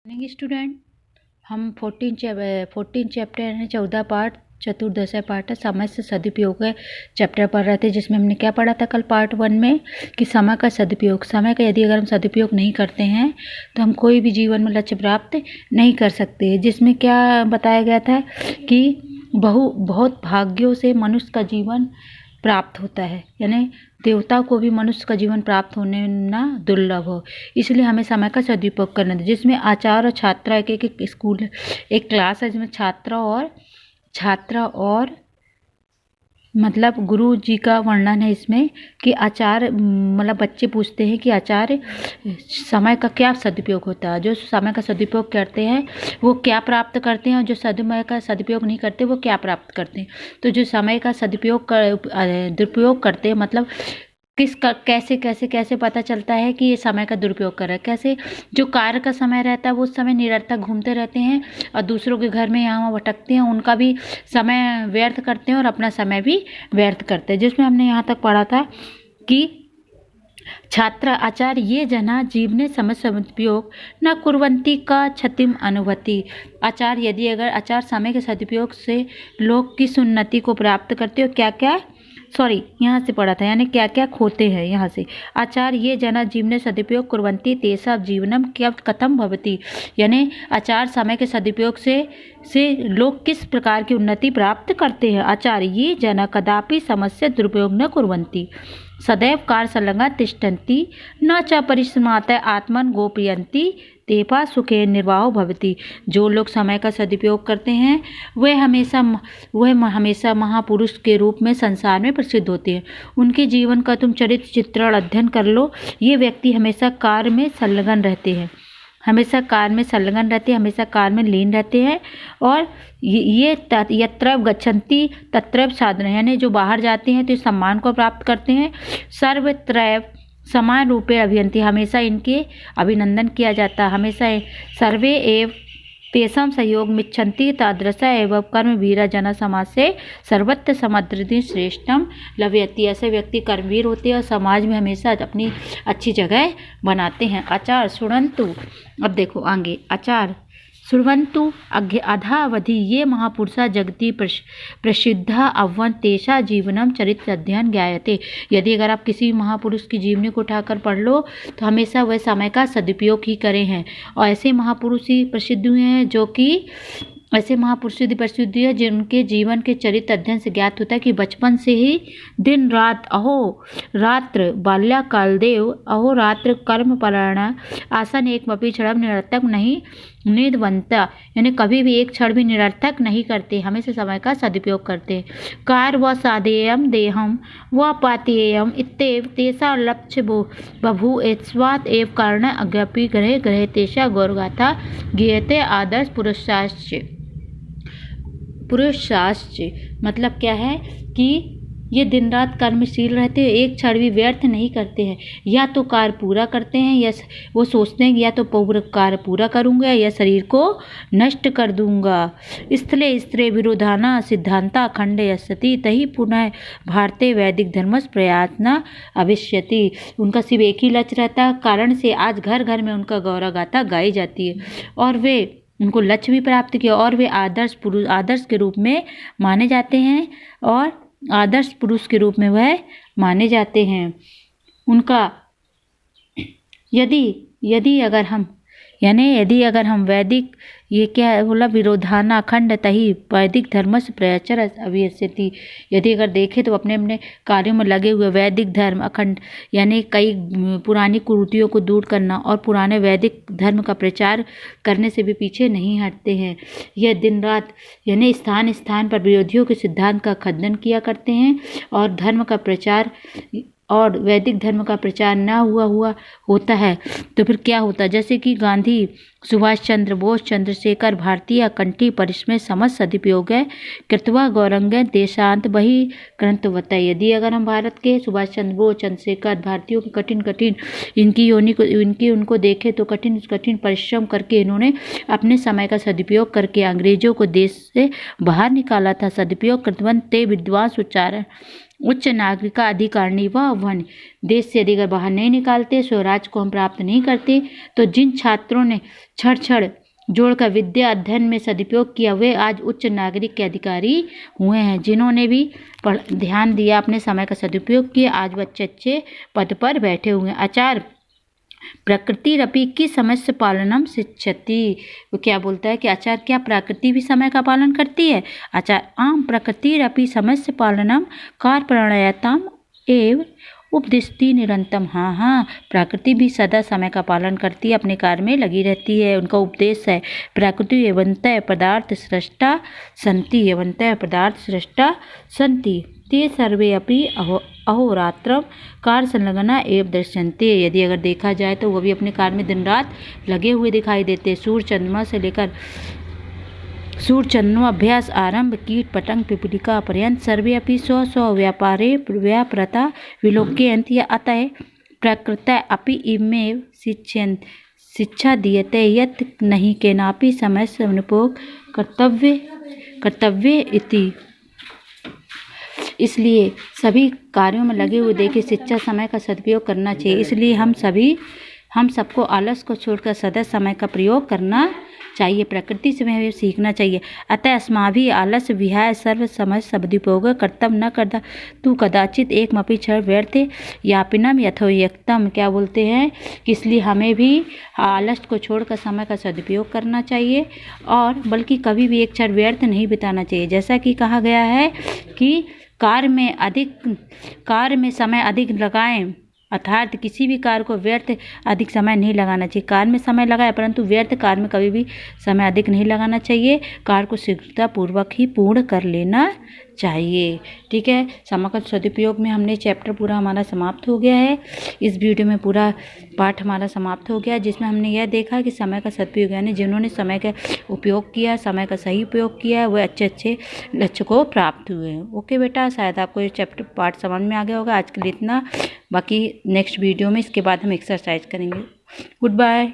Morning student. हम 14 chapter यानी 14 part चतुर्दश पार्ट है समय से सदुपयोग है चैप्टर पढ़ रहे थे, जिसमें हमने क्या पढ़ा था कल पार्ट 1 में कि समय का सदुपयोग। समय का यदि अगर हम सदुपयोग नहीं करते हैं तो हम कोई भी जीवन में लक्ष्य प्राप्त नहीं कर सकते। जिसमें क्या बताया गया था कि बहुत भाग्यों से मनुष्य का जीवन प्राप्त होता है, यानी देवता को भी मनुष्य का जीवन प्राप्त होने ना दुर्लभ हो, इसलिए हमें समय का सदुपयोग करना चाहिए। जिसमें आचार्य और छात्रा एक स्कूल एक क्लास है, जिसमें छात्रा और मतलब गुरु जी का वर्णन है इसमें कि आचार्य मतलब बच्चे पूछते हैं कि आचार्य समय का क्या सदुपयोग होता है। जो समय का सदुपयोग करते हैं वो क्या प्राप्त करते हैं, और जो समय का सदुपयोग नहीं करते वो क्या प्राप्त करते हैं। तो जो समय का दुरुपयोग करते हैं मतलब कैसे कैसे कैसे पता चलता है कि ये समय का दुरुपयोग कर रहा है। कैसे जो कार्य का समय रहता है वो उस समय निरर्थक घूमते रहते हैं और दूसरों के घर में यहाँ वहाँ भटकते हैं, उनका भी समय व्यर्थ करते हैं और अपना समय भी व्यर्थ करते हैं। जिसमें हमने यहाँ तक पढ़ा था कि छात्र आचार्य ये जना जीवने समय सदुपयोग न कुर्वन्ति का क्षतिम अनुभवति। आचार्य यदि अगर आचार्य समय के सदुपयोग से लोग किस उन्नति को प्राप्त करते हो, क्या क्या यहाँ से पढ़ा था, यानी क्या क्या खोते हैं। यहाँ से आचार्य ये जना जीवने सदुपयोग कुर्वन्ति तेषां जीवनम क्या कथम भवति, यानी आचार्य समय के सदुपयोग से लोग किस प्रकार की उन्नति प्राप्त करते हैं। आचार्य ये जना कदापि समस्या दुरुपयोग न कुर्वन्ति सदैव कार्य संलग्ना तिष्ठन्ति न च परिश्रमातः आत्मन गोपयन्ति तेपा सुखे निर्वाहो भवति। जो लोग समय का सदुपयोग करते हैं वह हमेशा महापुरुष के रूप में संसार में प्रसिद्ध होते हैं। उनके जीवन का तुम चरित्र चित्रण अध्ययन कर लो। ये व्यक्ति हमेशा कार्य में संलग्न रहते हैं, हमेशा कार्य में लीन रहते हैं। और ये यत्र गच्छन्ति तत्र साधन, यानी जो बाहर जाते हैं तो सम्मान को प्राप्त करते हैं। सर्वत्र समान रूपे अभियंती, हमेशा इनके अभिनंदन किया जाता है। हमेशा सर्वे एव तेषां सहयोग मिच्छन्ति तादृश एवं कर्म वीरा जना समाज से सर्वत्र समदृति श्रेष्ठम लभयति। ऐसे व्यक्ति कर्मवीर होते हैं और समाज में हमेशा अपनी अच्छी जगह बनाते हैं। आचार्य शृण्वन्तु, अब देखो आगे, आचार्य शृण्वन्तु अधावधि ये महापुरुषा जगति प्रसिद्धा अव्वन तेषा जीवनम चरित्र अध्ययन ज्ञायते। यदि अगर आप किसी महापुरुष की जीवनी को उठाकर पढ़ लो तो हमेशा वह समय का सदुपयोग ही करे हैं। और ऐसे महापुरुष ही प्रसिद्ध हुए हैं प्रसिद्ध है जिनके जीवन के चरित्र अध्ययन से ज्ञात होता है कि बचपन से ही दिन रात अहोरात्र बाल्याकालदेव अहोरात्र कर्म परायण आसन एकमपि क्षण निरर्थक नहीं निधवंता, यानी कभी भी एक क्षण भी निरर्थक नहीं करते, हमेशा समय का सदुपयोग करते। कार व साधेयम देहम व पातेयम इत्येव तेषा लक्ष्य बभू एस्वात् एव कारण अज्ञापि ग्रहे तेषा गौरगाथा गीयते आदर्श पुरुषाश्च। मतलब क्या है कि ये दिन रात कर्मशील रहते हैं, एक क्षण भी व्यर्थ नहीं करते हैं। या तो कार्य पूरा करते हैं या वो सोचते हैं कि या तो कार्य पूरा करूँगा या शरीर को नष्ट कर दूंगा। स्थले स्त्रे विरोधाना सिद्धांता खंडे असति तही पुनः भारतीय वैदिक धर्मस प्रयासना अविष्यति। उनका सिर्फ एक ही लक्ष्य रहता है, कारण से आज घर घर में उनका गौरव गाथा गाई जाती है और वे उनको लक्ष्य भी प्राप्त किया और वे आदर्श के रूप में माने जाते हैं और आदर्श पुरुष के रूप में वह माने जाते हैं। उनका यदि अगर हम वैदिक ये क्या बोला विरोधाना अखंड तही वैदिक धर्म से प्रचर अभियस्यति। यदि अगर देखें तो अपने अपने कार्यों में लगे हुए वैदिक धर्म अखंड यानी कई पुरानी कुरीतियों को दूर करना और पुराने वैदिक धर्म का प्रचार करने से भी पीछे नहीं हटते हैं। यह दिन रात यानी स्थान स्थान पर विरोधियों के सिद्धांत का खंडन किया करते हैं और धर्म का प्रचार और वैदिक धर्म का प्रचार ना हुआ होता है तो फिर क्या होता है, जैसे कि गांधी सुभाष चंद्र बोस चंद्रशेखर भारतीय कंठी परिश्रम समस्त सदुपयोग है कृतवा गौरंग देशांत वही क्रंतवत। यदि अगर हम भारत के सुभाष चंद्र बोस चंद्रशेखर भारतीयों की कठिन इनकी उनको देखें तो कठिन परिश्रम करके इन्होंने अपने समय का सदुपयोग करके अंग्रेजों को देश से बाहर निकाला था। सदुपयोग कृतवंत ते विद्वांस उच्च नागरिक अधिकारिणी व वन। देश से यदि अगर बाहर नहीं निकालते, स्वराज को हम प्राप्त नहीं करते, तो जिन छात्रों ने छड़ जोड़कर विद्या अध्ययन में सदुपयोग किया वे आज उच्च नागरिक के अधिकारी हुए हैं। जिन्होंने भी ध्यान दिया, अपने समय का सदुपयोग किया, आज वो अच्छे पद पर बैठे हुए हैं। आचार्य प्रकृतिरपि की समस्य पालनम शिक्षति। वो क्या बोलता है कि आचार्य क्या प्रकृति भी समय का पालन करती है? आचार्य आम प्रकृतिरपि समस्य पालनम कार्यप्रणयताम एव उपदिशति निरंतम। हाँ, प्रकृति भी सदा समय का पालन करती है, अपने कार्य में लगी रहती है। उनका उपदेश है प्रकृति एवंतः पदार्थ सृष्टा सन्ति, एवंतः पदार्थ सृष्टा सन्ति, ते सर्वे अपि अहोरात्रम कार्य संलग्ना एवं दृश्यन्ते। यदि अगर देखा जाए तो वो भी अपने कार्य में दिन रात लगे हुए दिखाई देते। सूर्य चंद्रमा से लेकर सूर्य चंद्रमा अभ्यास आरंभ कीट पतंग पिपीलिका पर्यंत सर्वे अपि स्व व्यापारे व्यापृता विलोक्यन्ते। अतः प्रकृता अपि इमेव शिक्षा दीयते यत् नहि केनापि समयस्य अनुपयोग कर्तव्य इति। इसलिए सभी कार्यों में लगे हुए देखिए शिक्षा समय का सदुपयोग करना चाहिए। इसलिए हम सबको आलस को छोड़कर सदा समय का प्रयोग करना चाहिए, प्रकृति से हमें सीखना चाहिए। अतः अस्माभिः आलस विहाय सर्व समय सदुपयोग कर्तव्य न करता तू कदाचित एकमपि क्षण व्यर्थ यापनम यथोक्तम। क्या बोलते हैं कि इसलिए हमें भी आलस को छोड़कर समय का सदुपयोग करना चाहिए और बल्कि कभी भी एक क्षण व्यर्थ नहीं बिताना चाहिए। जैसा कि कहा गया है कि कार्य में समय अधिक लगाएं, अर्थात किसी भी कार्य को व्यर्थ अधिक समय नहीं लगाना चाहिए। कार्य में समय लगाए परंतु व्यर्थ कार्य में कभी भी समय अधिक नहीं लगाना चाहिए। कार्य को शीघ्रतापूर्वक ही पूर्ण कर लेना चाहिए। ठीक है, समय का सदुपयोग में हमने चैप्टर पूरा हमारा समाप्त हो गया है। इस वीडियो में पूरा पाठ हमारा समाप्त हो गया जिसमें हमने यह देखा कि समय का सदुपयोग यानी जिन्होंने समय का उपयोग किया, समय का सही उपयोग किया, वह अच्छे लक्ष्य को प्राप्त हुए हैं। ओके बेटा, शायद आपको ये चैप्टर पाठ समझ में आ गया होगा। आज के लिए इतना, बाकी नेक्स्ट वीडियो में इसके बाद हम एक्सरसाइज करेंगे। Good bye.